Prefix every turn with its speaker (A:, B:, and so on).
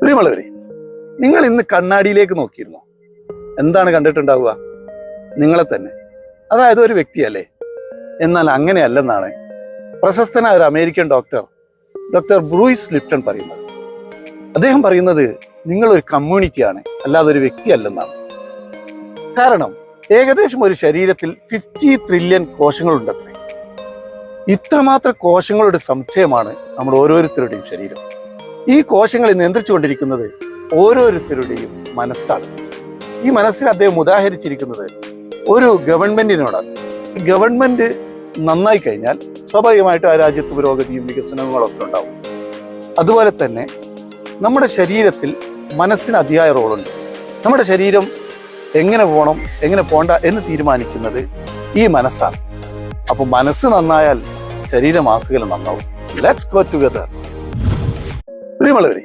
A: പ്രിയമുള്ളവരെ, നിങ്ങൾ ഇന്ന് കണ്ണാടിയിലേക്ക് നോക്കിയിരുന്നോ? എന്താണ് കണ്ടിട്ടുണ്ടാവുക? നിങ്ങളെ തന്നെ. അതായത് ഒരു വ്യക്തിയല്ലേ? എന്നാൽ അങ്ങനെയല്ലെന്നാണ് പ്രശസ്തനായ ഒരു അമേരിക്കൻ ഡോക്ടർ ബ്രൂയിസ് ലിപ്റ്റൺ പറയുന്നത്. അദ്ദേഹം പറയുന്നത് നിങ്ങളൊരു കമ്മ്യൂണിറ്റിയാണ്, അല്ലാതെ ഒരു വ്യക്തിയല്ലെന്നാണ്. കാരണം ഏകദേശം ഒരു ശരീരത്തിൽ 50 ട്രില്യൺ കോശങ്ങളുണ്ടത്രേ. ഇത്രമാത്രം കോശങ്ങളുടെ സമുച്ചയമാണ് നമ്മുടെ ഓരോരുത്തരുടെയും ശരീരം. ഈ കോശങ്ങളെ നിയന്ത്രിച്ചുകൊണ്ടിരിക്കുന്നത് ഓരോരുത്തരുടെയും മനസ്സാണ്. ഈ മനസ്സിനെ അദ്ദേഹം ഉദാഹരിച്ചിരിക്കുന്നത് ഒരു ഗവൺമെന്റിനോടാണ്. ഈ ഗവൺമെന്റ് നന്നായി കഴിഞ്ഞാൽ സ്വാഭാവികമായിട്ടും ആ രാജ്യത്ത് പുരോഗതിയും വികസനങ്ങളൊക്കെ ഉണ്ടാവും. അതുപോലെ തന്നെ നമ്മുടെ ശരീരത്തിൽ മനസ്സിന് അതിയായ റോളുണ്ട്. നമ്മുടെ ശരീരം എങ്ങനെ പോകണം, എങ്ങനെ പോകണ്ട എന്ന് തീരുമാനിക്കുന്നത് ഈ മനസ്സാണ്. അപ്പൊ മനസ്സ് നന്നായാൽ ശരീരം ആസകലം നന്നാവും. Let's go together. പ്രിയമുള്ളവരെ,